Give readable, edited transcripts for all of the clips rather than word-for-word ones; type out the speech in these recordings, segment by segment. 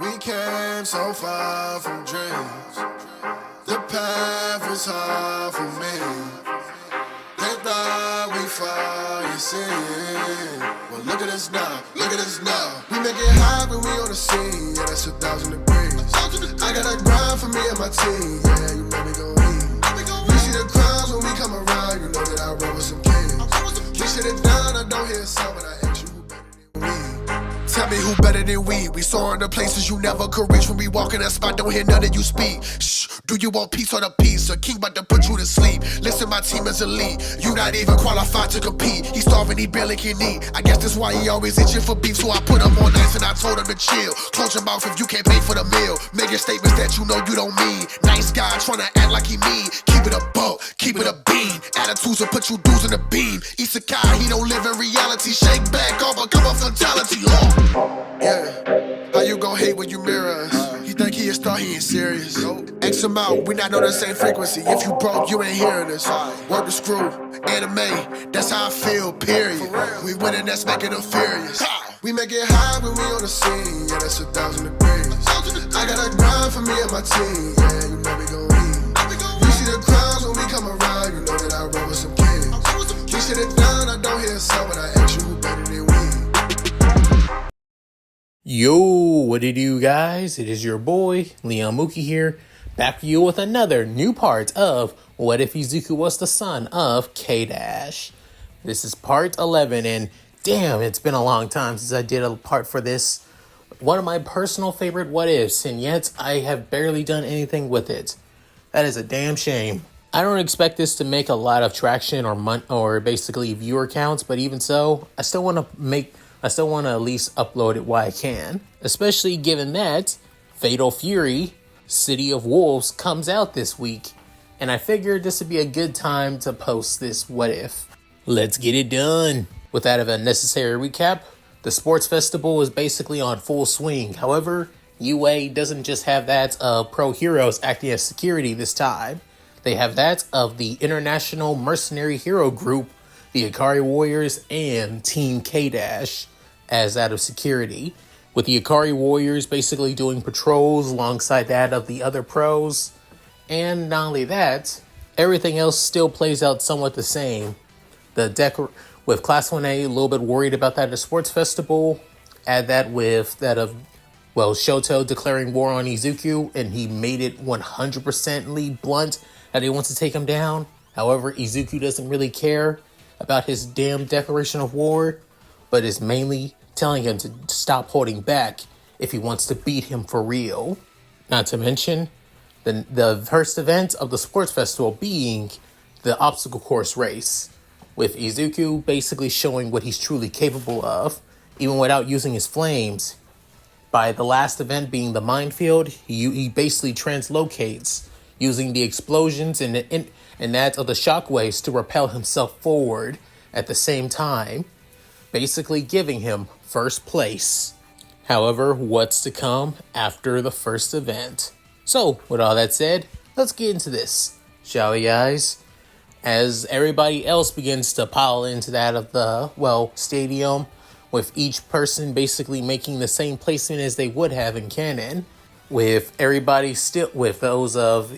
We came so far from dreams. The path was hard for me. They thought we fall, you see. Well, look at us now, look at us now. We make it hot when we on the scene, yeah, that's 1,000 degrees. I got a grind for me and my team, yeah, you know we gon' eat. You see the crowds when we come around, you know that I roll with some kings. We sit it down, I don't hear a sound, but I ask you who better than we. Tell me who better than we. We soaring to places you never could reach. When we walk in that spot, don't hear none of you speak. Shh, do you want peace or the peace? A king about to put you to sleep. Listen, my team is elite. You not even qualified to compete. He starving, he barely can eat. I guess that's why he always itching for beef. So I put him on ice and I told him to chill. Close your mouth if you can't pay for the meal. Making statements that you know you don't mean. Nice guy trying to act like he mean. Keep it a buck, keep it a bean. Attitudes will put you dudes in the beam. Isekai, he don't live in reality. Shake back, all become a fatality. Yeah, how you gon' hate when you mirror us? He think he a star, he ain't serious. X him out, we not on the same frequency. If you broke, you ain't hearing us. Work the screw, anime, that's how I feel, period. We winning, that's making them furious. We make it high when we on the scene, yeah, that's 1,000 degrees. I got a grind for me and my team, yeah, you know we gon' eat. You see the crowds when we come around, you know that I roll with some kings. We sit it down, I don't hear a sound, but I ask you who better than we. Yo, what it do, guys? It is your boy, Leon Mookie here, back for you with another new part of What If Izuku Was the Son of K-Dash. This is part 11, and damn, it's been a long time since I did a part for this. One of my personal favorite what-ifs, and yet I have barely done anything with it. That is a damn shame. I don't expect this to make a lot of traction or basically viewer counts, but even so, I still want to at least upload it while I can, especially given that Fatal Fury, City of Wolves comes out this week, and I figured this would be a good time to post this what if. Let's get it done. With that of a necessary recap, the sports festival is basically on full swing. However, UA doesn't just have that of pro heroes acting as security this time. They have that of the International Mercenary Hero Group, the Ikari Warriors, and Team K-Dash as that of security, with the Ikari Warriors basically doing patrols alongside that of the other pros. And not only that, everything else still plays out somewhat the same. With Class 1A a little bit worried about that at the sports festival, add that with that of, Shoto declaring war on Izuku, and he made it 100% blunt that he wants to take him down. However, Izuku doesn't really care about his damn declaration of war, but is mainly telling him to stop holding back if he wants to beat him for real. Not to mention the first event of the sports festival being the obstacle course race, with Izuku basically showing what he's truly capable of, even without using his flames. By the last event being the minefield, he basically translocates using the explosions and that of the shockwaves to propel himself forward at the same time, basically giving him first place. However, what's to come after the first event? So, with all that said, let's get into this, shall we, guys? As everybody else begins to pile into that of the, stadium, with each person basically making the same placement as they would have in canon, with everybody still, with those of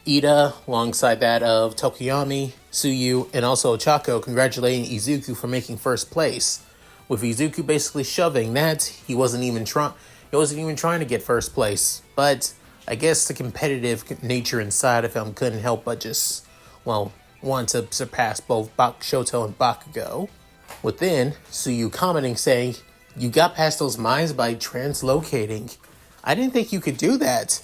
Ida, alongside that of Tokoyami, Tsuyu, and also Ochako congratulating Izuku for making first place, with Izuku basically shoving that he wasn't even trying to get first place, but I guess the competitive nature inside of him couldn't help but just, want to surpass both Shoto and Bakugo. Within, Tsuyu commenting saying, "You got past those mines by translocating. I didn't think you could do that."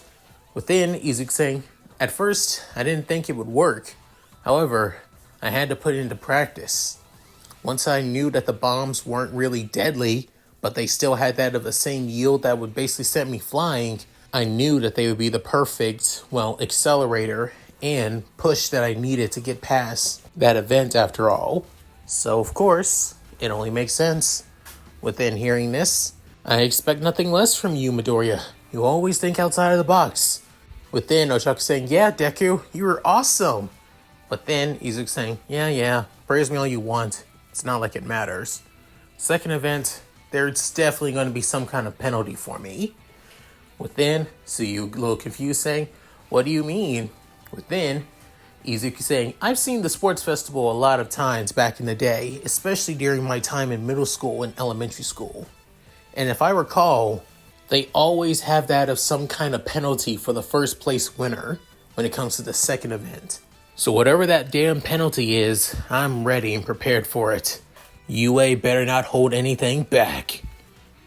Within, Izuku saying, "At first, I didn't think it would work. However, I had to put it into practice. Once I knew that the bombs weren't really deadly, but they still had that of the same yield that would basically send me flying, I knew that they would be the perfect, accelerator and push that I needed to get past that event after all. So, of course, it only makes sense. Within hearing this, I expect nothing less from you, Midoriya. You always think outside of the box." Within, Ochako saying, "Yeah, Deku, you were awesome." But then Izuku saying, yeah, praise me all you want. It's not like it matters. Second event, there's definitely going to be some kind of penalty for me. Within, Suyu a little confused saying, what do you mean? Within, Izuku saying, I've seen the sports festival a lot of times back in the day, especially during my time in middle school and elementary school. And if I recall, they always have that of some kind of penalty for the first place winner when it comes to the second event. So whatever that damn penalty is, I'm ready and prepared for it. UA better not hold anything back.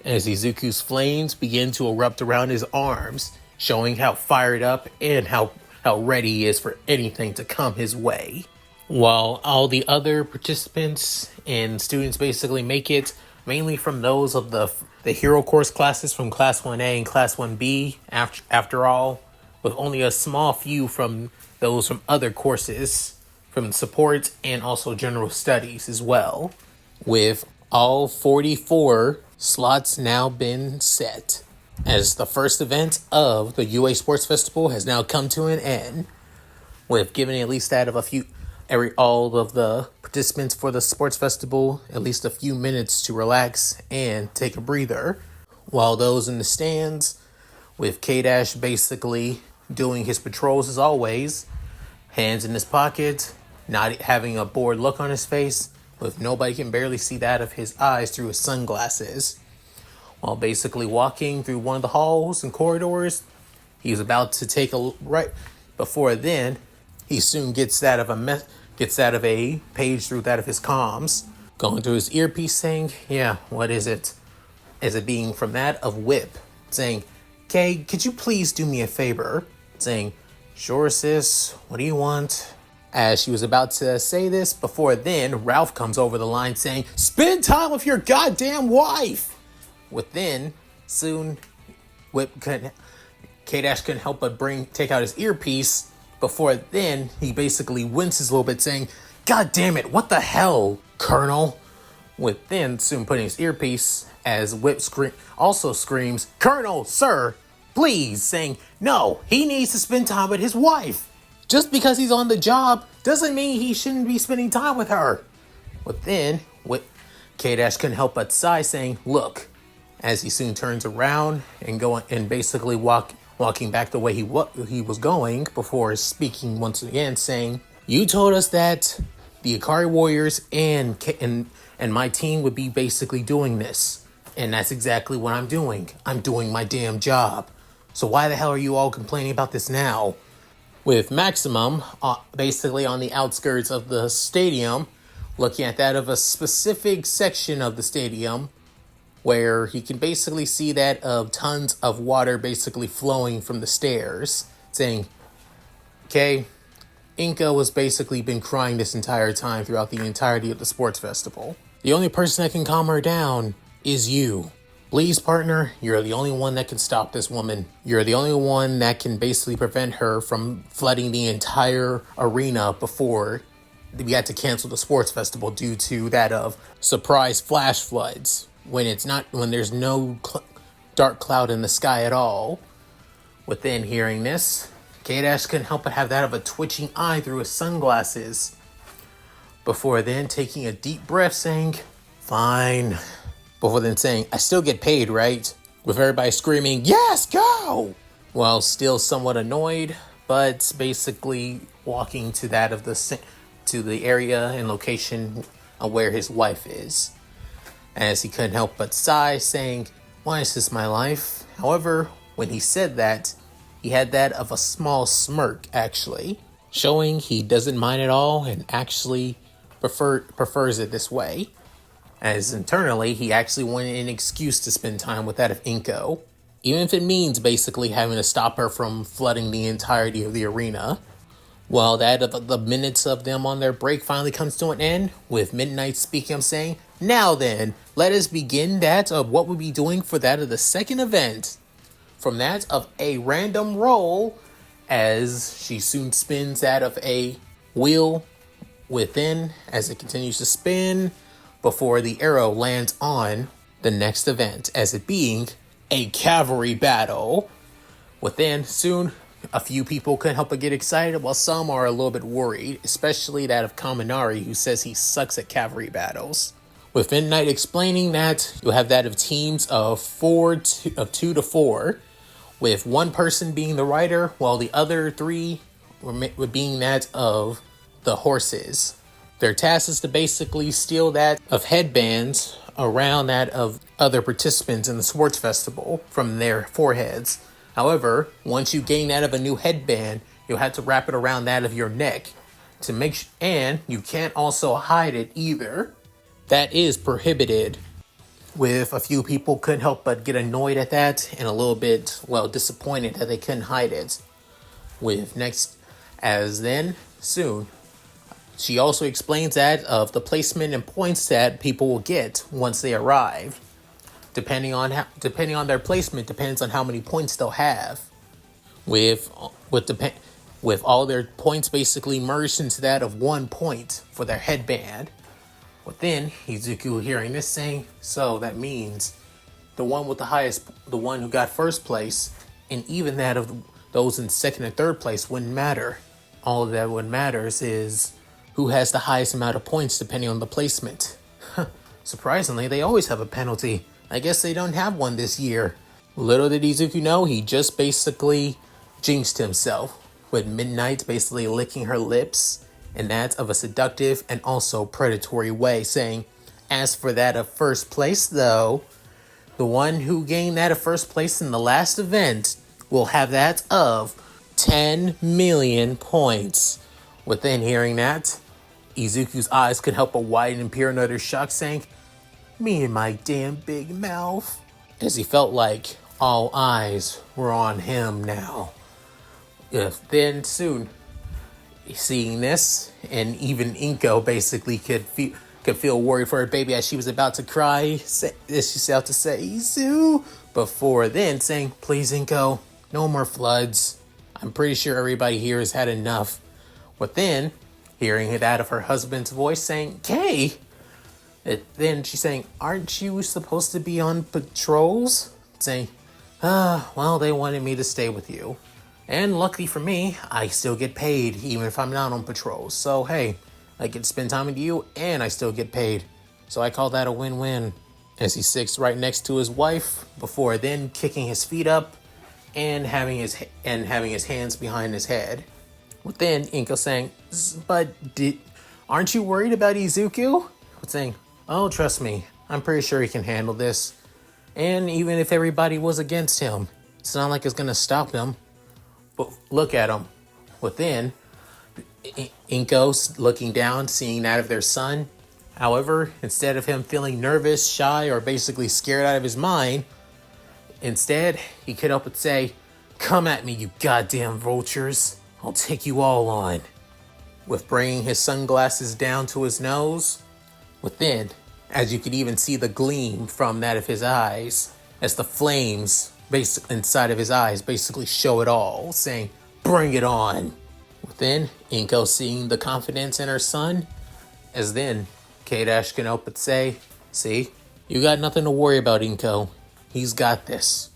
As Izuku's flames begin to erupt around his arms, showing how fired up and how ready he is for anything to come his way. While all the other participants and students basically make it, mainly from those of the hero course classes from Class 1A and Class 1B, after all, with only a small few from those from other courses, from support and also general studies as well, with all 44 slots now been set, as the first event of the UA Sports Festival has now come to an end, with giving at least that of all of the participants for the sports festival at least a few minutes to relax and take a breather, while those in the stands, with K-Dash basically doing his patrols as always, hands in his pocket, not having a bored look on his face, with nobody can barely see that of his eyes through his sunglasses. While basically walking through one of the halls and corridors, he was about to take a right. Before then, he soon gets that of a page through that of his comms, going through his earpiece saying, yeah, what is it? Is it being from that of Whip, saying, Kay, could you please do me a favor? Saying, sure sis, what do you want? As she was about to say this, before then, Ralph comes over the line saying, spend time with your goddamn wife! Within, soon, K-Dash couldn't help but take out his earpiece. Before then, he basically winces a little bit saying, God damn it, what the hell, Colonel? Within, soon putting his earpiece, as Whip also screams, Colonel, sir, please, saying, no, he needs to spend time with his wife. Just because he's on the job doesn't mean he shouldn't be spending time with her. Within, K-Dash couldn't help but sigh, saying, look, as he soon turns around and basically walking back the way he was going before speaking once again, saying, you told us that the Akari Warriors and my team would be basically doing this. And that's exactly what I'm doing. I'm doing my damn job. So why the hell are you all complaining about this now? With Maximum basically on the outskirts of the stadium, looking at that of a specific section of the stadium, where he can basically see that of tons of water basically flowing from the stairs, saying, okay, Inka was basically been crying this entire time throughout the entirety of the sports festival. The only person that can calm her down is you. Please, partner, you're the only one that can stop this woman. You're the only one that can basically prevent her from flooding the entire arena before we had to cancel the sports festival due to that of surprise flash floods when there's no dark cloud in the sky at all. Within hearing this, K-Dash couldn't help but have that of a twitching eye through his sunglasses. Before then taking a deep breath saying, fine. Before then saying, I still get paid, right? With everybody screaming, yes, go! While still somewhat annoyed, but basically walking to that of to the area and location where his wife is. As he couldn't help but sigh, saying, why is this my life? However, when he said that, he had that of a small smirk, actually, showing he doesn't mind at all and actually prefers it this way. As internally, he actually wanted an excuse to spend time with that of Inko, even if it means basically having to stop her from flooding the entirety of the arena. While that of the minutes of them on their break finally comes to an end, with Midnight speaking up saying, now then, let us begin that of what we'll be doing for that of the second event. From that of a random roll, as she soon spins that of a wheel within, as it continues to spin, before the arrow lands on the next event, as it being a cavalry battle. Within, soon, a few people couldn't help but get excited, while some are a little bit worried, especially that of Kaminari, who says he sucks at cavalry battles. With Midnight explaining that you'll have that of teams of 2 to 4, with one person being the rider, while the other three were being that of the horses. Their task is to basically steal that of headbands around that of other participants in the sports festival from their foreheads. However, once you gain that of a new headband, you'll have to wrap it around that of your neck to and you can't also hide it either. That is prohibited. With a few people couldn't help but get annoyed at that and a little bit, disappointed that they couldn't hide it. Soon, she also explains that of the placement and points that people will get once they arrive. Depending on their placement depends on how many points they'll have. With all their points basically merged into that of 1 point for their headband. But then Izuku hearing this saying, so that means the one who got first place, and even that of those in second and third place wouldn't matter. All that what matters is who has the highest amount of points depending on the placement. Surprisingly, they always have a penalty. I guess they don't have one this year. Little did Izuku know, he just basically jinxed himself, with Midnight basically licking her lips, and that's of a seductive and also predatory way, saying, as for that of first place though, the one who gained that of first place in the last event will have that of 10 million points. Within hearing that, Izuku's eyes could help but widen and peer in utter shock, saying, me and my damn big mouth, as he felt like all eyes were on him now. Then soon, seeing this, and even Inko basically could feel worried for her baby as she was about to cry. She's about to say, Izu, before then saying, please Inko, no more floods. I'm pretty sure everybody here has had enough. But then, hearing it out of her husband's voice saying, Kay, then she's saying, aren't you supposed to be on patrols? Saying, well, they wanted me to stay with you. And luckily for me, I still get paid even if I'm not on patrol. So hey, I get to spend time with you and I still get paid. So I call that a win-win. As he sits right next to his wife, before then kicking his feet up and having his hands behind his head. With then Inko saying, but aren't you worried about Izuku? But saying, oh, trust me, I'm pretty sure he can handle this. And even if everybody was against him, it's not like it's gonna stop him. But look at him. Within, Inko's looking down, seeing that of their son. However, instead of him feeling nervous, shy, or basically scared out of his mind, instead, he could help but say, come at me, you goddamn vultures. I'll take you all on. With bringing his sunglasses down to his nose. Within, as you could even see the gleam from that of his eyes, as the flames inside of his eyes basically show it all, saying, bring it on. Within, Inko seeing the confidence in her son, as then K-Dash can help but say, see, you got nothing to worry about, Inko. He's got this.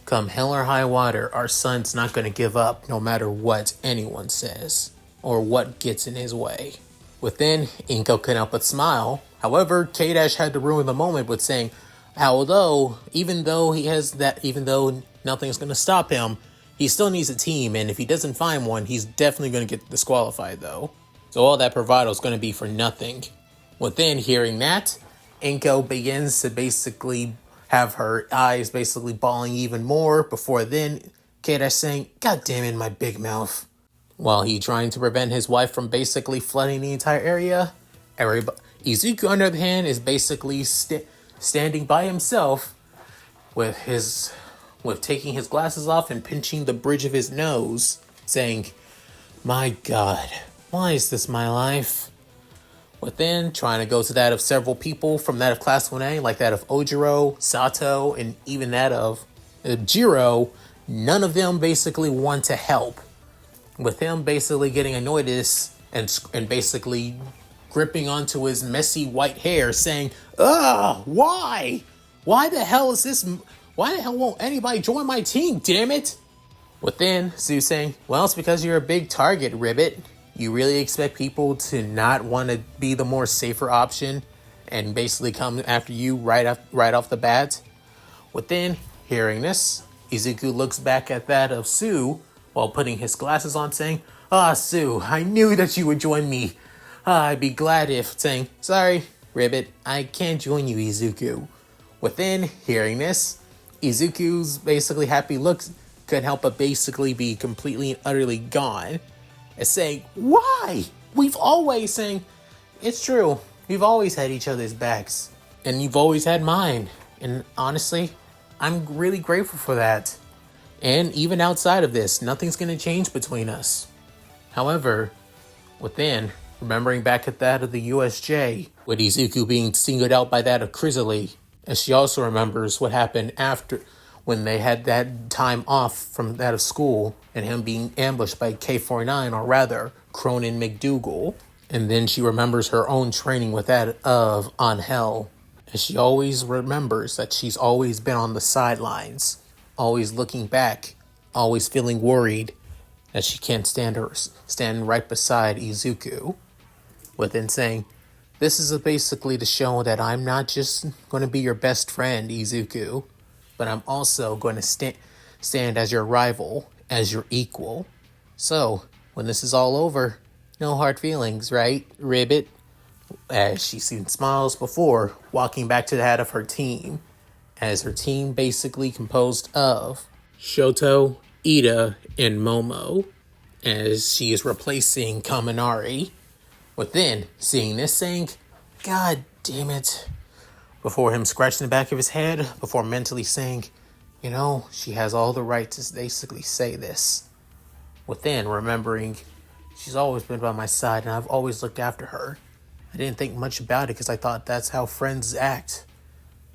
Come hell or high water, our son's not going to give up no matter what anyone says or what gets in his way. Within, Inko couldn't help but smile. However, K-Dash had to ruin the moment with saying, even though nothing's going to stop him, he still needs a team, and if he doesn't find one, he's definitely going to get disqualified though. So all that bravado is going to be for nothing. Within hearing that, Inko begins to basically have her eyes basically bawling even more, before then K-Dash saying, God damn it, my big mouth. While he trying to prevent his wife from basically flooding the entire area, Izuku on the other hand is basically standing by himself with taking his glasses off and pinching the bridge of his nose, saying, my God, why is this my life? Within, trying to go to that of several people from that of Class 1A, like that of Ojiro, Sato, and even that of Jiro, none of them basically want to help. With him basically getting annoyed at this and basically gripping onto his messy white hair, saying, why? Why the hell won't anybody join my team, damn it? Within, Sue saying, well, it's because you're a big target, Ribbit. You really expect people to not want to be the more safer option and basically come after you right off the bat? Within, hearing this, Izuku looks back at that of Sue while putting his glasses on, saying, "Ah, Sue, I knew that you would join me. I'd be glad if," saying, "Sorry, Ribbit, I can't join you, Izuku." Within hearing this, Izuku's basically happy looks couldn't help but basically be completely and utterly gone. And saying, "Why? We've always," saying, "It's true. We've always had each other's backs. And you've always had mine. And honestly, I'm really grateful for that. And even outside of this, nothing's going to change between us." However, within, remembering back at that of the USJ, with Izuku being singled out by that of Chrysalie, and she also remembers what happened after when they had that time off from that of school and him being ambushed by K-49, or rather, Cronin McDougal. And then she remembers her own training with that of Angel. And she always remembers that she's always been on the sidelines, always looking back, always feeling worried that she can't stand right beside Izuku. Within saying, "This is basically to show that I'm not just going to be your best friend, Izuku, but I'm also going to stand as your rival, as your equal. So, when this is all over, no hard feelings, right, Ribbit?" As she smiles before walking back to that of her team, as her team basically composed of Shoto, Ida, and Momo, as she is replacing Kaminari. Within seeing this, saying, "God damn it," before him scratching the back of his head, before mentally saying, she has all the right to basically say this. Within remembering, she's always been by my side and I've always looked after her. I didn't think much about it because I thought that's how friends act.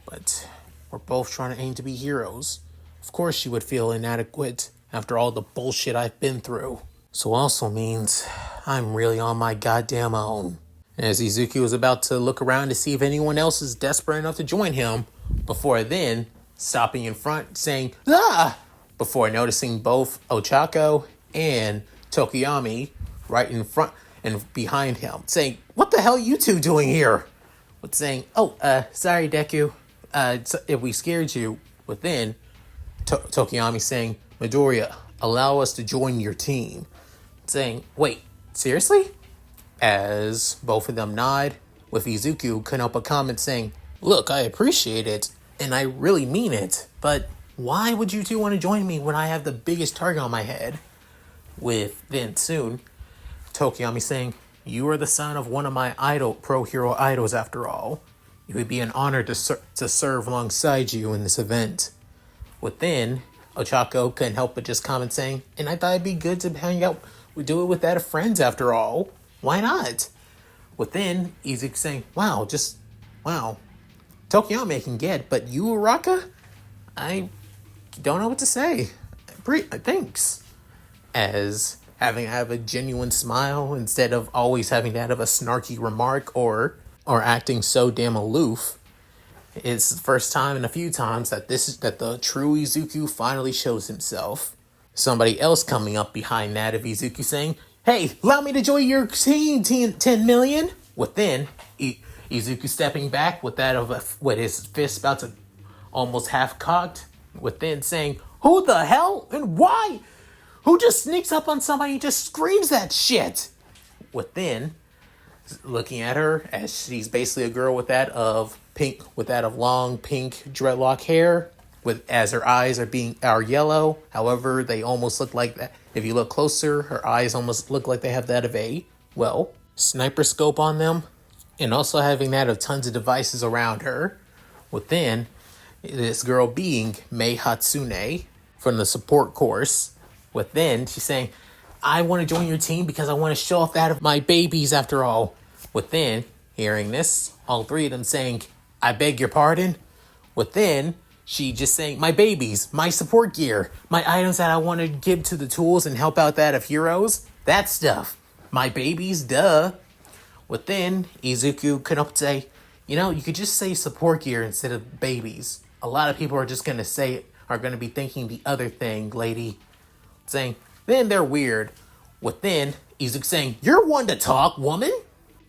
But we're both trying to aim to be heroes. Of course she would feel inadequate after all the bullshit I've been through. So also means I'm really on my goddamn own. As Izuku was about to look around to see if anyone else is desperate enough to join him, before then stopping in front saying, "Ah!" before noticing both Ochako and Tokiyami right in front and behind him, saying, "What the hell are you two doing here?" With saying, "Sorry, Deku, if we scared you." Within, Tokiyami saying, "Midoriya, allow us to join your team." Saying, "Wait, seriously?" As both of them nod, with Izuku couldn't help a comment saying, "Look, I appreciate it, and I really mean it, but why would you two want to join me when I have the biggest target on my head?" With then soon, Tokiyami saying, "You are the son of one of my pro hero idols after all. It would be an honor to serve alongside you in this event." Within, Ochako couldn't help but just comment saying, "And I thought it'd be good to hang out, we do it with that of friends after all. Why not?" Within, Izuku saying, wow. Tokiyami can get, but you, Araka? I don't know what to say. Thanks. As having to have a genuine smile instead of always having to have a snarky remark or acting so damn aloof. It's the first time in a few times that the true Izuku finally shows himself. Somebody else coming up behind that of Izuku saying, "Hey, allow me to join your team, 10 million. Within, Izuku stepping back with his fist about to almost half cocked. Within saying, "Who the hell and why? Who just sneaks up on somebody and just screams that shit?" Within, looking at her as she's basically a girl with that of long pink dreadlock hair, as her eyes are yellow. However, they almost look like that. If you look closer, her eyes almost look like they have that of a sniper scope on them, and also having that of tons of devices around her. Within, this girl being Mei Hatsune from the support course. Within, she's saying, "I want to join your team because I want to show off that of my babies after all." Within, hearing this, all three of them saying, "I beg your pardon." Within, she just saying, "My babies, my support gear, my items that I want to give to the tools and help out that of heroes, that stuff. My babies, duh." Within, Izuku could up say, you could just say support gear instead of babies. A lot of people are just going to be thinking the other thing, lady. Saying, then they're weird. Within, Izuku saying, "You're one to talk, woman."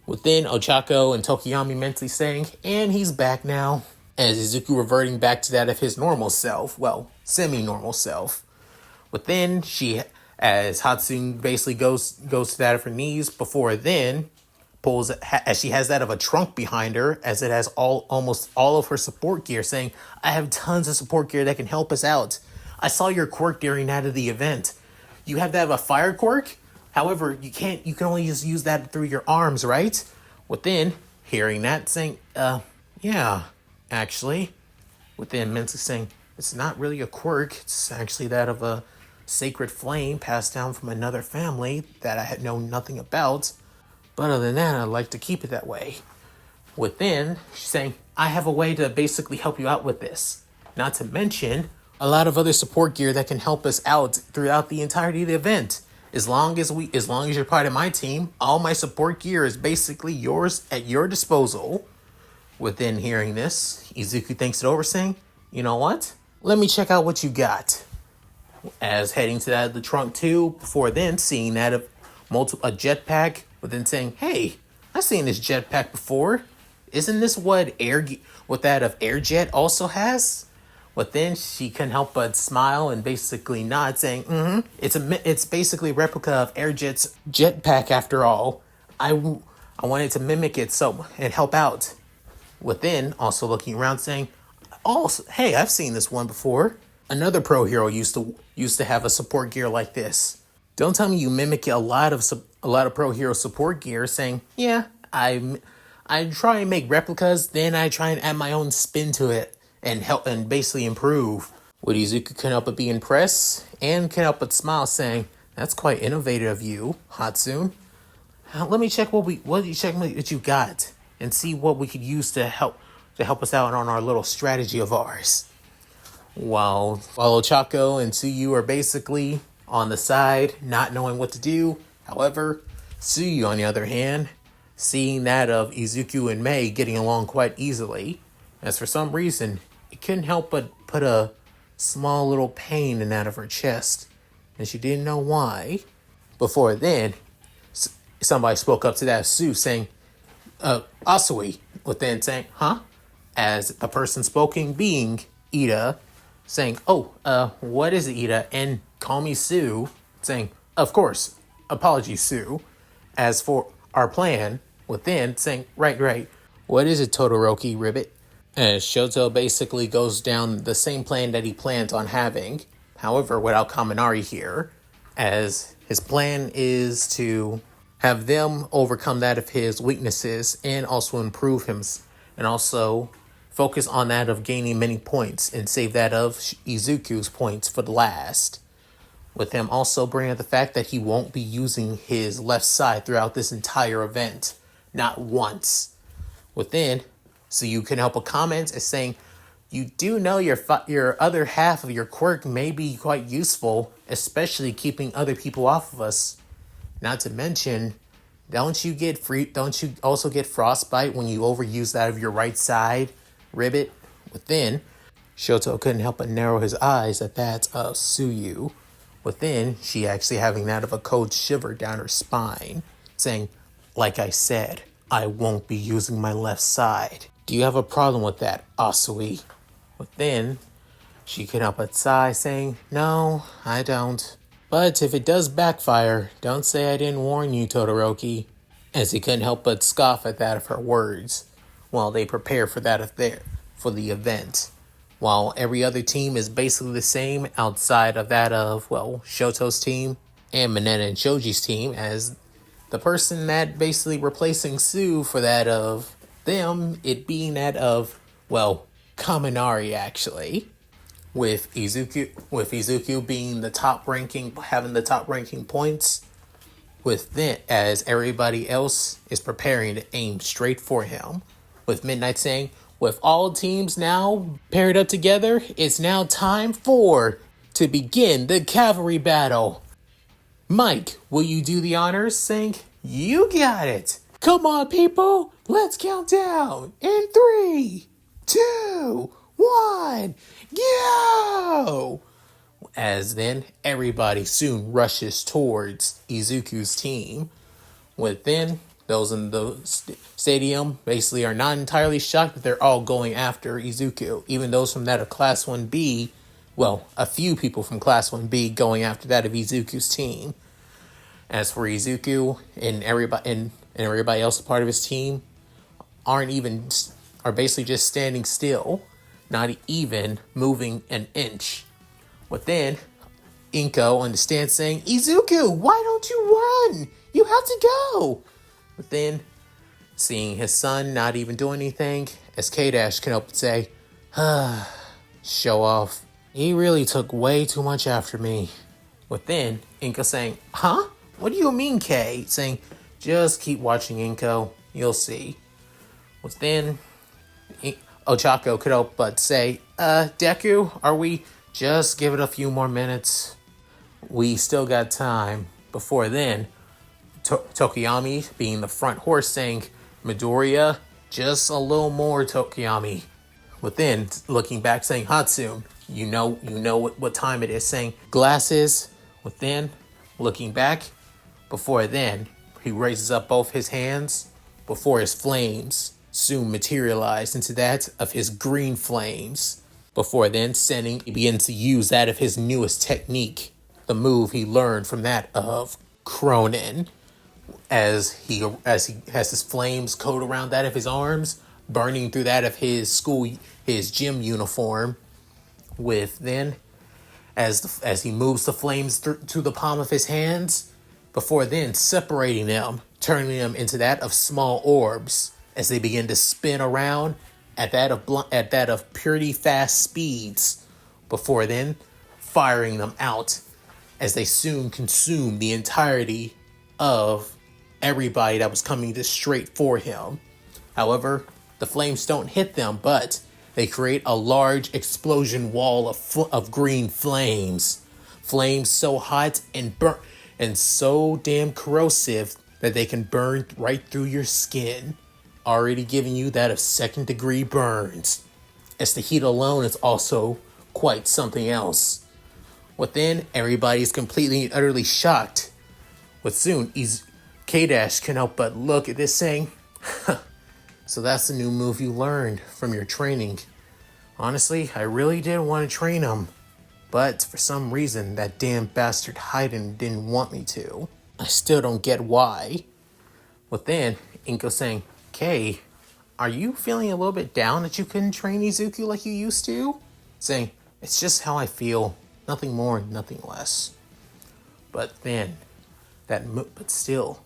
Within, Ochako and Tokiyami mentally saying, "And he's back now." As Izuku reverting back to that of his normal self. Well, semi-normal self. But then as Hatsune basically goes to that of her knees, before then pulls, as she has that of a trunk behind her, as it has almost all of her support gear, saying, I have tons of support gear that can help us out. I saw your quirk during that of the event. You have that of a fire quirk? However, you can only just use that through your arms, right? Within hearing that, saying, yeah, actually. Within mentally saying, it's not really a quirk, it's actually that of a sacred flame passed down from another family that I had known nothing about. But other than that, I'd like to keep it that way. Within, she's saying, I have a way to basically help you out with this. Not to mention a lot of other support gear that can help us out throughout the entirety of the event. As long as you're part of my team, all my support gear is basically yours at your disposal. Within hearing this, Izuku thinks it over, saying, you know what? Let me check out what you got. As heading to that of the trunk too, before then seeing that of a jetpack, but then saying, hey, I've seen this jetpack before. Isn't this what that of Airjet also has? But then she couldn't help but smile and basically nod, saying, it's basically a replica of Airjet's jetpack after all. I wanted to mimic it and help out. Within also looking around, saying, also, hey, I've seen this one before. Another pro hero used to have a support gear like this. Don't tell me you mimic a lot of pro hero support gear, saying, yeah, I try and make replicas, then I try and add my own spin to it and help and basically improve. What Izuku couldn't help but be impressed and couldn't help but smile, saying, that's quite innovative of you, Hatsune. Let me check what you got and see what we could use to help us out on our little strategy of ours. While Ochako and Tsuyu are basically on the side, not knowing what to do. However, Tsuyu, on the other hand, seeing that of Izuku and Mei getting along quite easily, as for some reason, it couldn't help but put a small little pain in that of her chest, and she didn't know why. Before then, somebody spoke up to that Sue, saying, Asui, within saying, huh? As a person spoken being Ida, saying, what is it, Ida? And call me Sue, saying, of course, apologies, Sue. As for our plan, within, saying, right, what is it, Todoroki, Ribbit? As Shoto basically goes down the same plan that he plans on having, however, without Kaminari here, as his plan is to have them overcome that of his weaknesses and also improve him, and also focus on that of gaining many points and save that of Izuku's points for the last. With him also bringing up the fact that he won't be using his left side throughout this entire event. Not once. Within, so you can help a comment as saying, you do know your other half of your quirk may be quite useful, especially keeping other people off of us. Not to mention, don't you also get frostbite when you overuse that of your right side, Ribbit? Within, Shoto couldn't help but narrow his eyes at that of Tsuyu. Within, she actually having that of a cold shiver down her spine, saying, like I said, I won't be using my left side. Do you have a problem with that, Asui? Within, she couldn't help but sigh, saying, no, I don't. But if it does backfire, don't say I didn't warn you, Todoroki. As he couldn't help but scoff at that of her words, while they prepare for the event. While every other team is basically the same outside of that of, Shoto's team and Mineta and Shoji's team, as the person that basically replacing Sue for that of them, it being that of, Kaminari actually. With Izuku being having the top ranking points, with them, as everybody else is preparing to aim straight for him. With Midnight saying, with all teams now paired up together, it's now time to begin the cavalry battle. Mike, will you do the honors? Saying, you got it. Come on, people, let's count down in 3, 2, 1, go! As then everybody soon rushes towards Izuku's team. Within, those in the stadium basically are not entirely shocked that they're all going after Izuku. Even those from that of Class 1B well, a few people from Class 1B going after that of Izuku's team. As for Izuku and everybody else a part of his team are basically just standing still, not even moving an inch. But then Inko on the stand saying, "Izuku, why don't you run? You have to go." But then, seeing his son not even doing anything, as K-Dash can help but say, "Show off. He really took way too much after me." But then, Inko saying, "Huh? What do you mean, K?" Saying, "Just keep watching, Inko. You'll see." But then, Ochako could help but say, Deku, are we? Just give it a few more minutes. We still got time." Before then, Tokiyami, being the front horse, saying, "Midoriya, just a little more, Tokiyami." But then, looking back, saying, "Hatsune, you know what time it is." Saying, "Glasses." But then, looking back, before then, he raises up both his hands before his flames soon materialized into that of his green flames. Before then, he begins to use that of his newest technique, the move he learned from that of Cronin, as he has his flames coat around that of his arms, burning through that of his gym uniform. With then, as he moves the flames to the palm of his hands, before then separating them, turning them into that of small orbs, as they begin to spin around at that of purity fast speeds, before then firing them out as they soon consume the entirety of everybody that was coming just straight for him. However, the flames don't hit them, but they create a large explosion wall of green flames. Flames so hot and so damn corrosive that they can burn right through your skin, already giving you that of second-degree burns, as the heat alone is also quite something else. But then, everybody's completely and utterly shocked. But soon, K-Dash can help but look at this saying, "So that's the new move you learned from your training. Honestly, I really did want to train him, but for some reason, that damn bastard Haiden didn't want me to. I still don't get why." But then, Inko saying, "Kay, are you feeling a little bit down that you couldn't train Izuku like you used to?" Saying, "It's just how I feel. Nothing more, nothing less." But then, but still,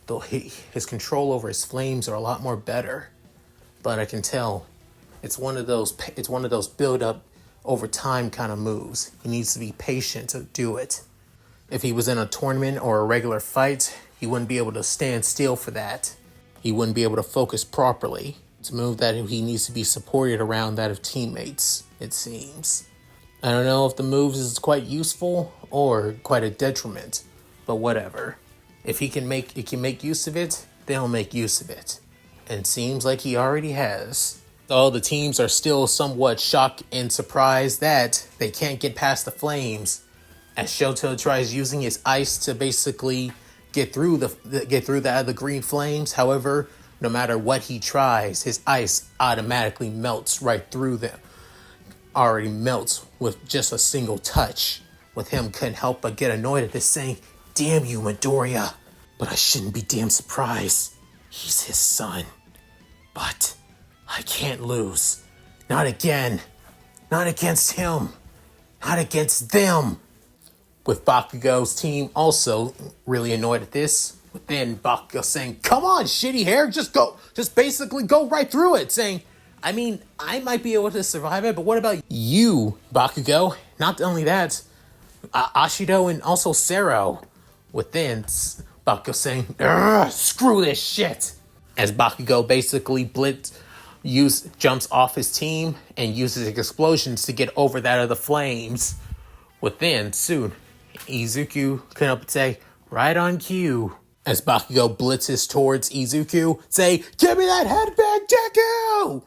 though his control over his flames are a lot more better. But I can tell, it's one of those build up over time kind of moves. He needs to be patient to do it. If he was in a tournament or a regular fight, he wouldn't be able to stand still for that. He wouldn't be able to focus properly. It's a move that he needs to be supported around that of teammates, it seems. I don't know if the moves is quite useful or quite a detriment, but whatever. If he can make use of it, they'll make use of it. And it seems like he already has. Though the teams are still somewhat shocked and surprised that they can't get past the flames, as Shoto tries using his ice to basically get through the green flames. However, no matter what he tries, his ice automatically melts right through them. Already melts with just a single touch. With him couldn't help but get annoyed at this, saying, "Damn you, Midoriya. But I shouldn't be damn surprised. He's his son. But I can't lose. Not again. Not against him. Not against them." With Bakugo's team also really annoyed at this. But then Bakugo saying, "Come on, shitty hair, just go. Just basically go right through it." Saying, "I mean, I might be able to survive it, but what about you, Bakugo? Not only that, Ashido and also Sero." With then Bakugo saying, "Screw this shit." As Bakugo basically jumps off his team and uses explosions to get over that of the flames. Within, soon, Izuku can help but say, "Right on cue." As Bakugo blitzes towards Izuku, say, "Give me that headband, Deku!"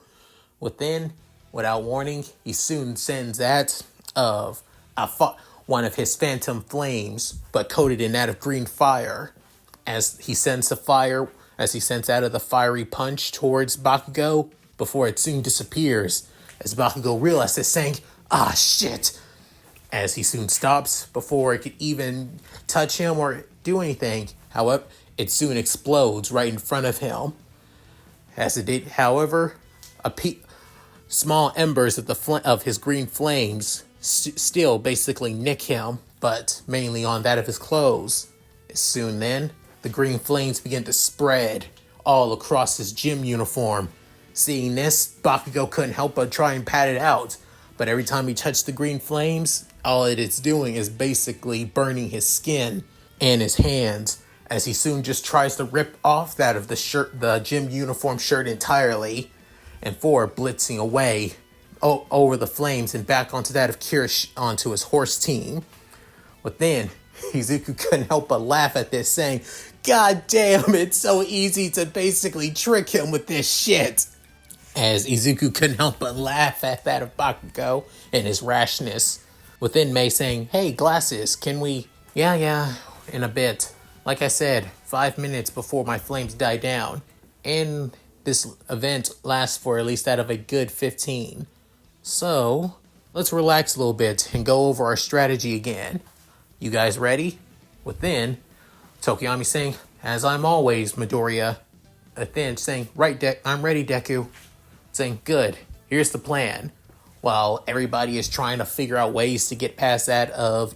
Within, without warning, he soon sends that of one of his phantom flames, but coated in that of green fire. As he sends out of the fiery punch towards Bakugo, before it soon disappears, as Bakugo realizes, saying, "Ah, shit. as he soon stops before it could even touch him or do anything. However, it soon explodes right in front of him. As it did, however, small embers of of his green flames still basically nick him, but mainly on that of his clothes. Soon then, the green flames begin to spread all across his gym uniform. Seeing this, Bakugo couldn't help but try and pat it out, but every time he touched the green flames, all it is doing is basically burning his skin and his hands, as he soon just tries to rip off that of the gym uniform shirt entirely, and blitzing away over the flames and back onto that of Kira onto his horse team. But then, Izuku couldn't help but laugh at this, saying, "God damn, it's so easy to basically trick him with this shit." As Izuku couldn't help but laugh at that of Bakugo and his rashness. Within Mei saying, "Hey, glasses, can we..." Yeah, in a bit. Like I said, 5 minutes before my flames die down. And this event lasts for at least out of a good 15. So, let's relax a little bit and go over our strategy again. You guys ready? Within, Tokiyami saying, "As I'm always, Midoriya." Within saying, "Right, I'm ready, Deku." Saying, "Good, here's the plan." While everybody is trying to figure out ways to get past that of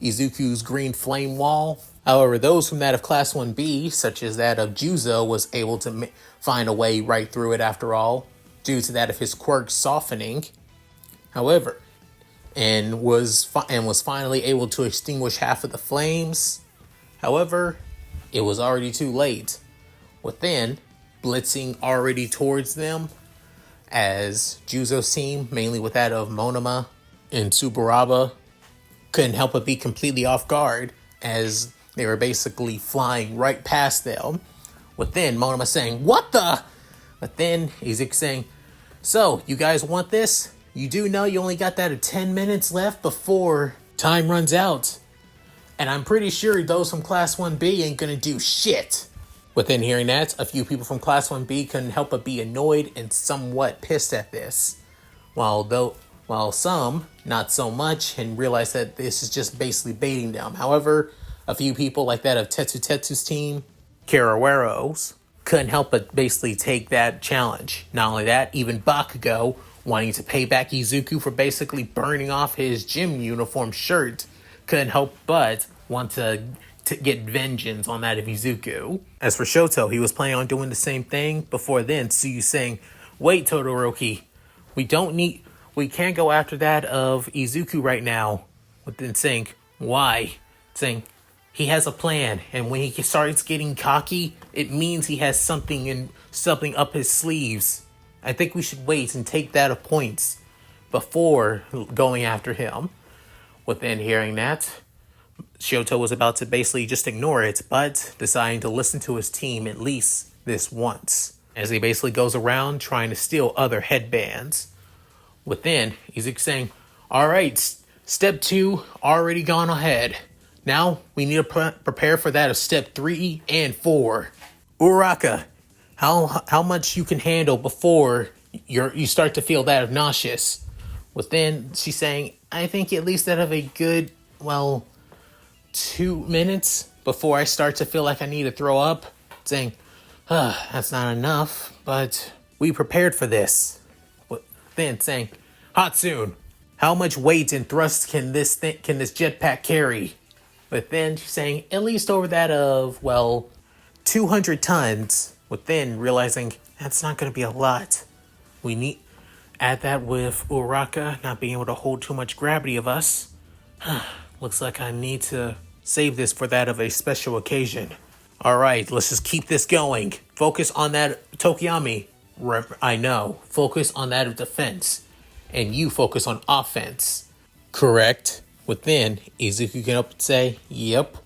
Izuku's green flame wall. However, those from that of Class 1B, such as that of Juzo, was able to find a way right through it after all, due to that of his quirk softening. However, and was finally able to extinguish half of the flames. However, it was already too late. Within, blitzing already towards them, as Juzo's team, mainly with that of Monoma and Tsuburaba, couldn't help but be completely off guard, as they were basically flying right past them. Within, Monoma saying, "What the?" But then Izuku saying, "So, you guys want this? You do know you only got that of 10 minutes left before time runs out. And I'm pretty sure those from Class 1B ain't gonna do shit." Within hearing that, a few people from Class 1B couldn't help but be annoyed and somewhat pissed at this. While some, not so much, and realized that this is just basically baiting them. However, a few people like that of Tetsu's team, Karawero's, couldn't help but basically take that challenge. Not only that, even Bakugo, wanting to pay back Izuku for basically burning off his gym uniform shirt, couldn't help but want to get vengeance on that of Izuku. As for Shoto, he was planning on doing the same thing. Before then, Tsuyu saying, "Wait, Todoroki, we can't go after that of Izuku right now." But then saying, "Why?" Saying, "He has a plan, and when he starts getting cocky, it means he has something up his sleeves. I think we should wait and take that of points before going after him." Within hearing that, Shoto was about to basically just ignore it, but deciding to listen to his team at least this once, as he basically goes around trying to steal other headbands. Within, Izuku saying, "All right, step 2 already gone ahead. Now we need to prepare for that of step 3 and 4. Uraka, how much you can handle before you start to feel that of nauseous." Within, she's saying, "I think at least that of a good, 2 minutes before I start to feel like I need to throw up." Saying, "That's not enough, but we prepared for this." Then saying, "Hatsune, how much weight and thrust can this jetpack carry?" But then she's saying, "At least over that of, 200 tons. Within realizing that's not going to be a lot. We need add that with Uraka not being able to hold too much gravity of us. Looks like I need to save this for that of a special occasion. All right, let's just keep this going. Focus on that, Tokiyami. I know. Focus on that of defense. And you focus on offense." Correct. Within, Izuku can up and say, "Yep.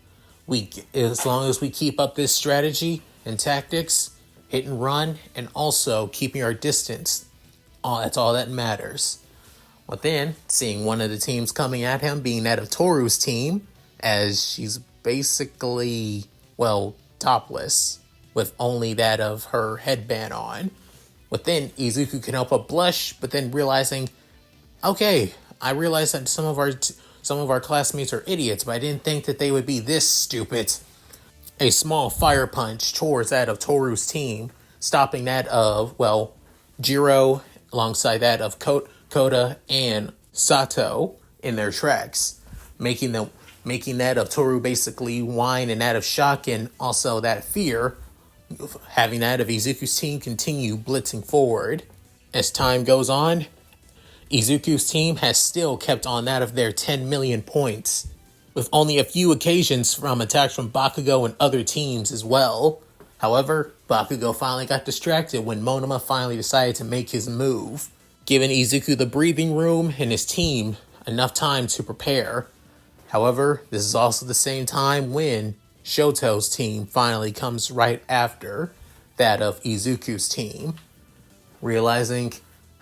As long as we keep up this strategy and tactics, hit and run, and also keeping our distance, that's all that matters." Within, seeing one of the teams coming at him, being that of Toru's team, as she's basically, topless, with only that of her headband on. Within, Izuku can help but blush, but then realizing, okay, I realize that some of our some of our classmates are idiots, but I didn't think that they would be this stupid. A small fire punch towards that of Toru's team, stopping that of, well, Jiro alongside that of Kota and Sato in their tracks, making that of Toru basically whine and that of shock and also that fear, having that of Izuku's team continue blitzing forward. As time goes on, Izuku's team has still kept on that of their 10 million points, with only a few occasions from attacks from Bakugo and other teams as well. However, Bakugo finally got distracted when Monoma finally decided to make his move, giving Izuku the breathing room and his team enough time to prepare. However, this is also the same time when Shoto's team finally comes right after that of Izuku's team, realizing,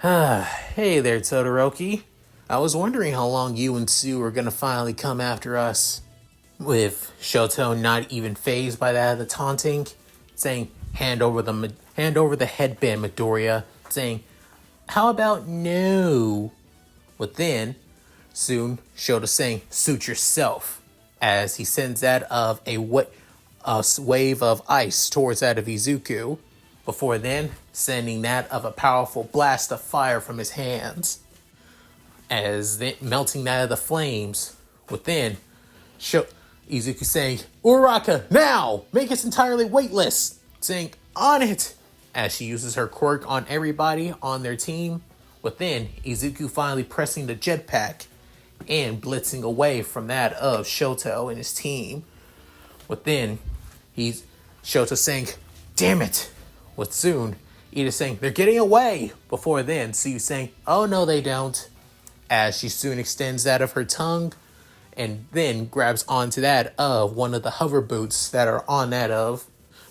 hey there, Todoroki. I was wondering how long you and Sue were gonna finally come after us. With Shoto not even fazed by that of the taunting, saying, hand over the headband, Midoriya, saying, how about no? But then, soon, Shoto saying, suit yourself, as he sends that of a wave of ice towards that of Izuku, before then sending that of a powerful blast of fire from his hands, as then melting that of the flames within. Izuku saying, Uraraka, now! Make us entirely weightless! Saying, on it! As she uses her quirk on everybody on their team. Within, Izuku finally pressing the jetpack and blitzing away from that of Shoto and his team. Within, Shoto saying, damn it! With soon, Ida saying, they're getting away! Before then, Sue saying, oh no they don't. As she soon extends that of her tongue, and then grabs onto that of one of the hover boots that are on that of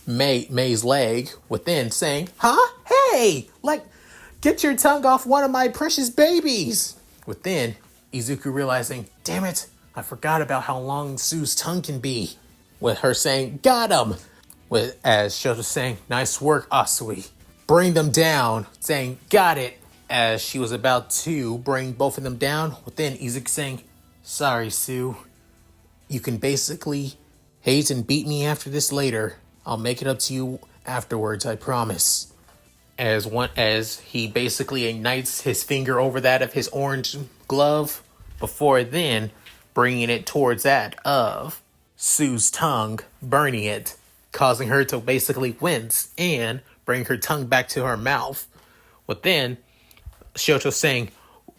May's leg, within saying, huh? Hey! Get your tongue off one of my precious babies! Within, Izuku realizing, damn it, I forgot about how long Sue's tongue can be. With her saying, got him! As Shoto saying, nice work, Asui. Bring them down, saying, got it! As she was about to bring both of them down, within Izuku saying, sorry, Sue. You can basically hate and beat me after this later. I'll make it up to you afterwards, I promise. As he basically ignites his finger over that of his orange glove, before then bringing it towards that of Sue's tongue, burning it, causing her to basically wince and bring her tongue back to her mouth. Within, Shoto saying,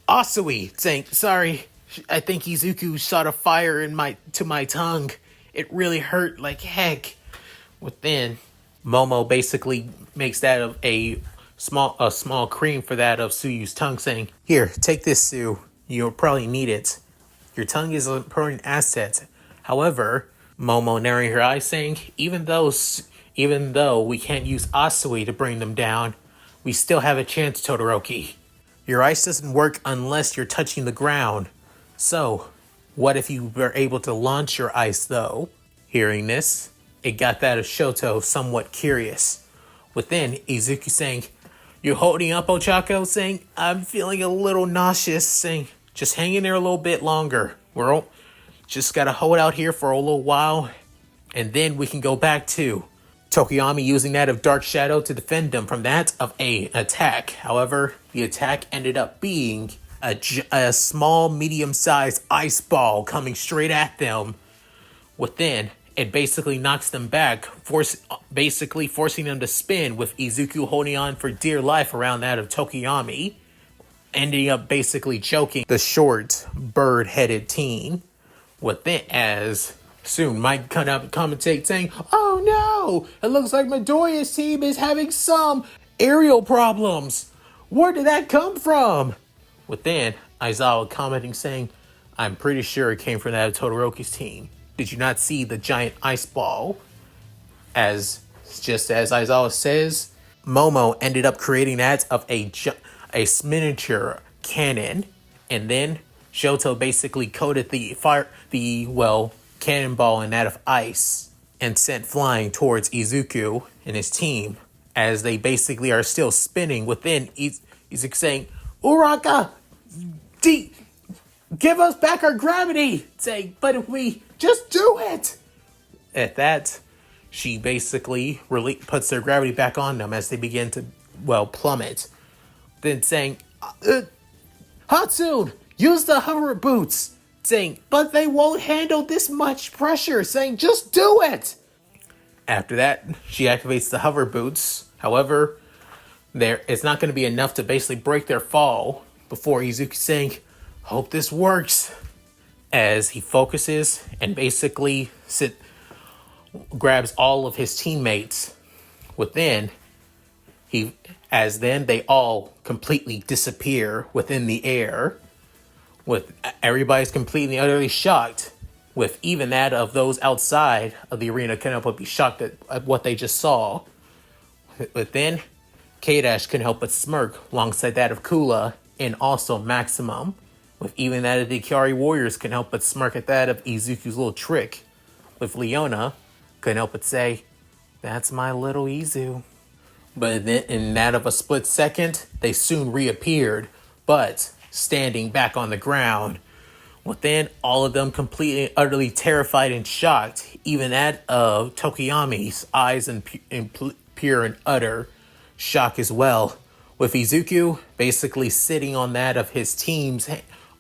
Asui, saying, sorry, I think Izuku shot a fire to my tongue. It really hurt like heck. Within, Momo basically makes that of a small cream for that of Suyu's tongue, saying, here, take this, Sue. You'll probably need it. Your tongue is an important asset. However, Momo narrowing her eyes, saying, even though we can't use Asui to bring them down, we still have a chance, Todoroki. Your ice doesn't work unless you're touching the ground. So, what if you were able to launch your ice, though? Hearing this, it got that of Shoto somewhat curious. Within, Izuku saying, you're holding up, Ochako? Saying, I'm feeling a little nauseous. Saying, just hang in there a little bit longer. We're just gotta hold out here for a little while, and then we can go back to Tokiyami using that of Dark Shadow to defend them from that of an attack. However, the attack ended up being a small, medium-sized ice ball coming straight at them. Within, it basically knocks them back, basically forcing them to spin, with Izuku holding on for dear life around that of Tokiyami, ending up basically choking the short, bird-headed teen. Within, as soon Mike come up and commentate saying, oh no, it looks like Midoriya's team is having some aerial problems. Where did that come from? Within, Aizawa commenting saying, I'm pretty sure it came from that of Todoroki's team. Did you not see the giant ice ball? Just as Aizawa says, Momo ended up creating that of a miniature cannon, and then Shoto basically coated the cannonball in that of ice and sent flying towards Izuku and his team, as they basically are still spinning. Within, Izuku saying, Uraka! give us back our gravity, saying, but if we just do it. At that, she basically puts their gravity back on them as they begin to, plummet. Then saying, Hatsune, use the hover boots. Saying, but they won't handle this much pressure. Saying, just do it. After that, she activates the hover boots. However, it's not going to be enough to basically break their fall before Izuku saying, hope this works. As he focuses and basically grabs all of his teammates within, they all completely disappear within the air, with everybody's completely utterly shocked, with even that of those outside of the arena couldn't help but be shocked at what they just saw. But then K-Dash couldn't help but smirk alongside that of Kula and also Maximum, with even that of the Cavalry Warriors couldn't help but smirk at that of Izuku's little trick, with Leona couldn't help but say, that's my little Izu. But then in that of a split second, they soon reappeared, but standing back on the ground. Within all of them completely, utterly terrified and shocked, even that of Tokiyami's eyes in pure and utter shock as well. With Izuku basically sitting on that of his team's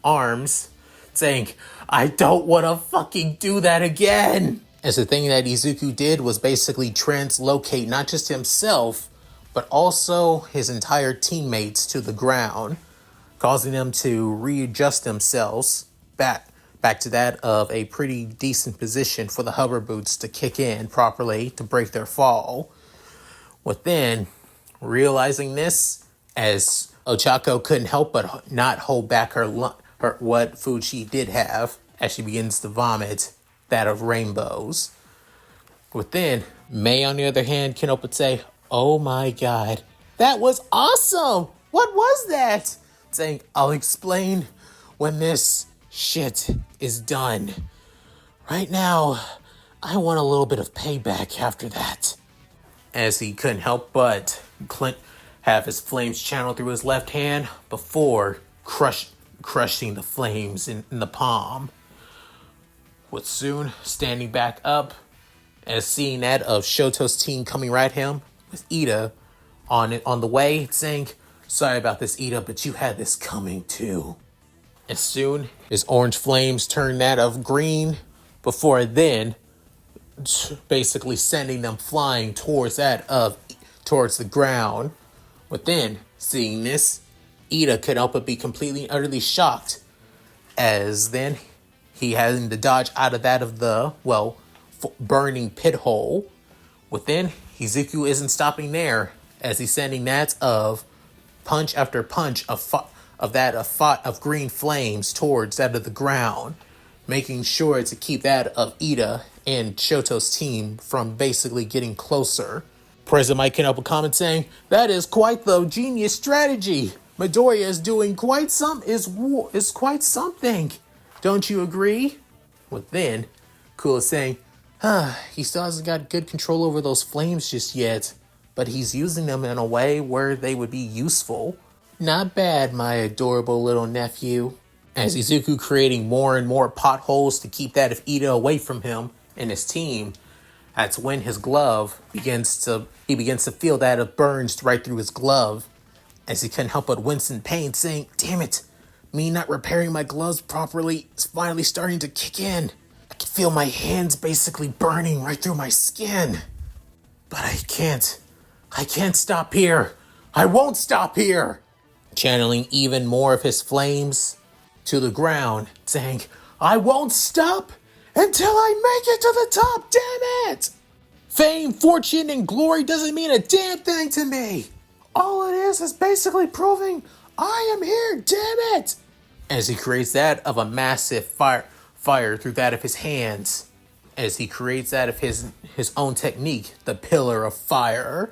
arms, saying, I don't want to fucking do that again. As the thing that Izuku did was basically translocate not just himself, but also his entire teammates to the ground, causing them to readjust themselves back to that of a pretty decent position for the hover boots to kick in properly to break their fall. Within realizing this, as Ochako couldn't help but not hold back her what food she did have as she begins to vomit that of rainbows. Within, May, on the other hand, can help but say, oh my god, that was awesome! What was that? Saying, I'll explain when this shit is done. Right now, I want a little bit of payback after that. As he couldn't help but have his flames channeled through his left hand before crushing the flames in the palm. With soon standing back up and seeing that of Shoto's team coming right at him, with Ida on the way, saying, sorry about this, Ida, but you had this coming too. As soon as orange flames turn that of green, before then basically sending them flying towards the ground. Within seeing this, Ida could help but be completely utterly shocked, as then he having to dodge out of that of the burning pit hole. Within, Izuku isn't stopping there, as he's sending that of punch after punch of green flames towards that of the ground, making sure to keep that of Ida and Shoto's team from basically getting closer. President Mike can help a comment saying, that is quite the genius strategy. Midoriya is doing quite something. Don't you agree? Within, Cool is saying, he still hasn't got good control over those flames just yet, but he's using them in a way where they would be useful. Not bad, my adorable little nephew. As Izuku creating more and more potholes to keep that of Ida away from him and his team, that's when his glove begins to feel that of burns right through his glove, as he couldn't help but wince in pain, saying, damn it, me not repairing my gloves properly is finally starting to kick in. I can feel my hands basically burning right through my skin. But I can't stop here. I won't stop here. Channeling even more of his flames to the ground, saying, I won't stop until I make it to the top, damn it! Fame, fortune, and glory doesn't mean a damn thing to me. All it is basically proving I am here, damn it! As he creates that of a massive fire through that of his hands, as he creates that of his own technique, the pillar of fire,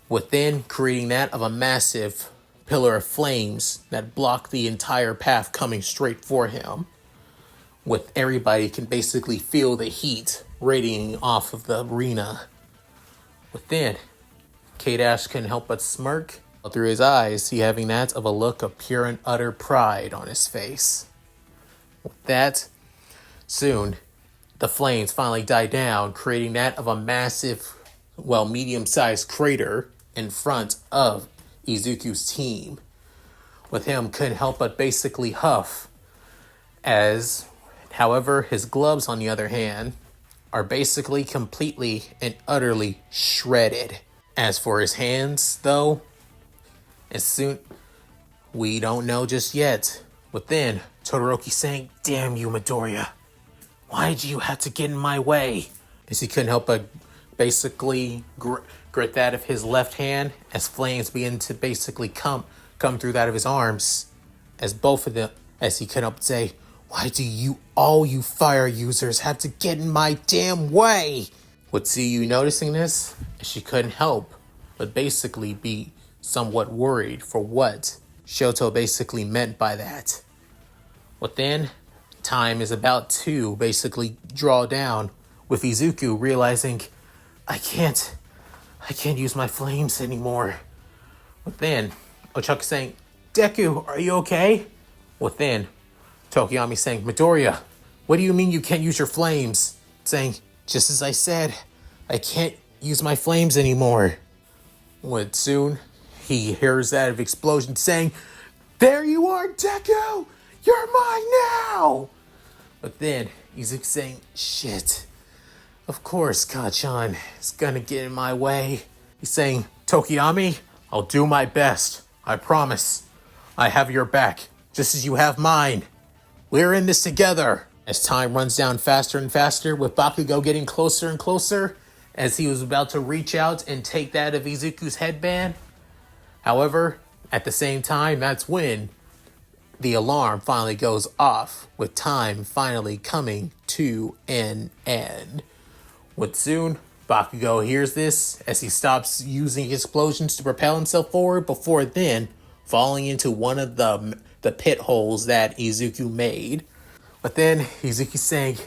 within creating that of a massive pillar of flames that block the entire path coming straight for him. With everybody can basically feel the heat radiating off of the arena. Within, K-Dash couldn't help but smirk. Through his eyes, he having that of a look of pure and utter pride on his face. That soon, the flames finally die down, creating that of a massive, medium-sized crater in front of Izuku's team. With him couldn't help but basically huff, however, his gloves, on the other hand, are basically completely and utterly shredded. As for his hands, though, we don't know just yet. But then, Todoroki saying, "Damn you, Midoriya. Why did you have to get in my way?" As he couldn't help but basically grit that of his left hand as flames begin to basically come through that of his arms. As he couldn't help but say, "Why do all you fire users have to get in my damn way?" With Tsuyu noticing this, she couldn't help but basically be somewhat worried for what Shoto basically meant by that. But then, time is about to basically draw down, with Izuku realizing, I can't use my flames anymore. But then, Ochako saying, "Deku, are you okay?" With then, Tokiyami saying, "Midoriya, what do you mean you can't use your flames?" Saying, "Just as I said, I can't use my flames anymore." When soon, he hears that of explosion saying, "There you are, Deku! You're mine now!" But then, Izuku saying, "Shit. Of course, Kachan is gonna get in my way." He's saying, "Tokiyami, I'll do my best. I promise. I have your back, just as you have mine. We're in this together." As time runs down faster and faster, with Bakugo getting closer and closer, as he was about to reach out and take that of Izuku's headband. However, at the same time, that's when the alarm finally goes off, with time finally coming to an end. With soon, Bakugo hears this as he stops using explosions to propel himself forward, before then falling into one of the pit holes that Izuku made. But then Izuku's saying,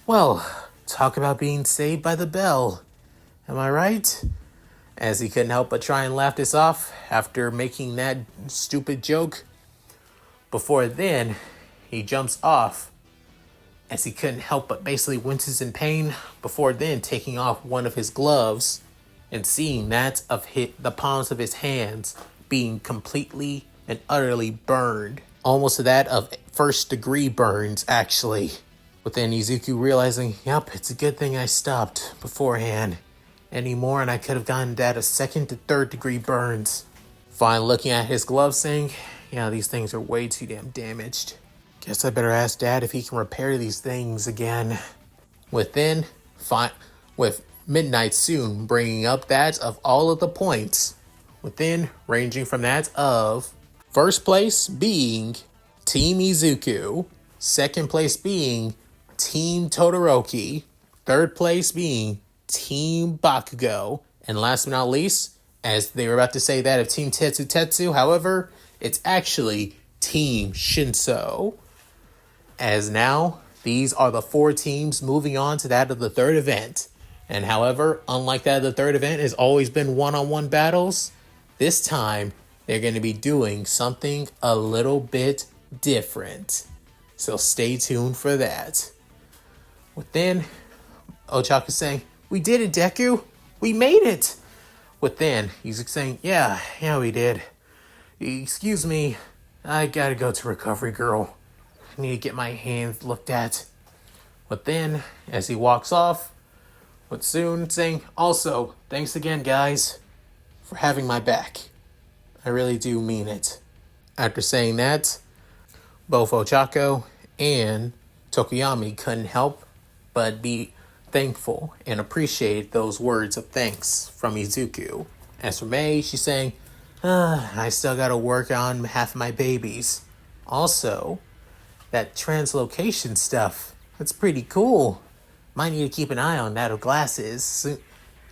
"Well, talk about being saved by the bell. Am I right?" As he couldn't help but try and laugh this off after making that stupid joke. Before then, he jumps off as he couldn't help but basically winces in pain, before then taking off one of his gloves and seeing that of the palms of his hands being completely and utterly burned. Almost to that of first degree burns, actually. But then Izuku realizing, yep, it's a good thing I stopped beforehand. Anymore, and I could have gotten that of second to third degree burns. Finally looking at his gloves saying, yeah, these things are way too damn damaged. Guess I better ask Dad if he can repair these things again. With midnight soon bringing up that of all of the points. Within ranging from that of first place being Team Izuku, second place being Team Todoroki, third place being Team Bakugo, and last but not least, as they were about to say that of Team Tetsu, however, it's actually Team Shinso. As now, these are the four teams moving on to that of the third event. And however, unlike that of the third event has always been one-on-one battles, this time they're going to be doing something a little bit different. So stay tuned for that. Within, Ochako saying, "We did it, Deku! We made it!" Within, he's saying, yeah, we did. Excuse me, I gotta go to recovery, girl. I need to get my hands looked at. But then, as he walks off, but soon saying, also, thanks again, guys, for having my back. I really do mean it. After saying that, both Ochako and Tokiyami couldn't help but be thankful and appreciate those words of thanks from Izuku. As for Mei, she's saying, I still gotta work on half of my babies. Also, that translocation stuff, that's pretty cool. Might need to keep an eye on that of glasses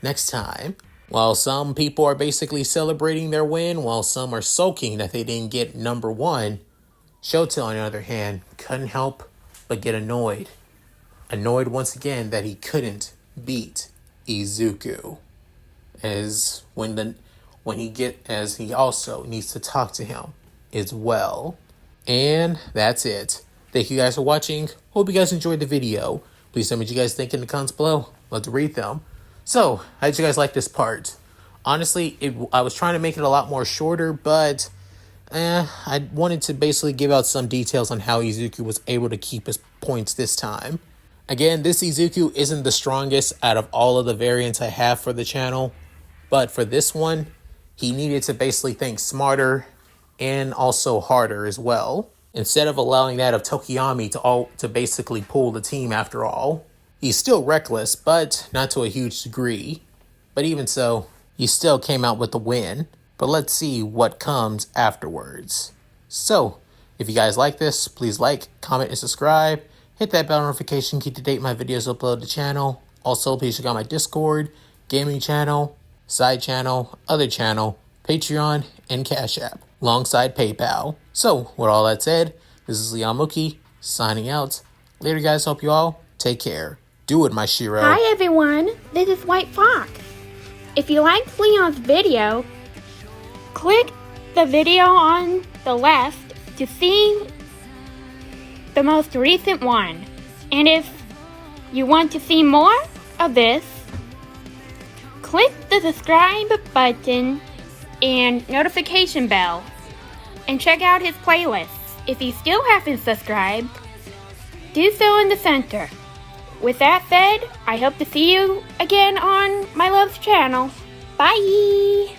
next time. While some people are basically celebrating their win, while some are sulking that they didn't get number one, Shoto, on the other hand, couldn't help but get annoyed. Annoyed once again that he couldn't beat Izuku. As he also needs to talk to him as well. And that's it. Thank you guys for watching. Hope you guys enjoyed the video. Please tell me what you guys think in the comments below. Love to read them. So, how did you guys like this part? Honestly, I was trying to make it a lot more shorter, but I wanted to basically give out some details on how Izuku was able to keep his points this time. Again, this Izuku isn't the strongest out of all of the variants I have for the channel, but for this one, he needed to basically think smarter and also harder as well, instead of allowing that of Tokiyami to basically pull the team after all. He's still reckless, but not to a huge degree. But even so, he still came out with the win. But let's see what comes afterwards. So, if you guys like this, please like, comment, and subscribe. Hit that bell notification, keep to date my videos uploaded to the channel. Also, please check out my Discord, gaming channel, side channel, other channel, Patreon, and Cash App, alongside PayPal. So, with all that said, this is Leon Mookie, signing out. Later, guys. Hope you all take care. Do it, my Shiro. Hi, everyone. This is White Fox. If you liked Leon's video, click the video on the left to see the most recent one. And if you want to see more of this, click the subscribe button and notification bell and check out his playlists. If you still haven't subscribed, do so in the center. With that said, I hope to see you again on my love's channel. Bye!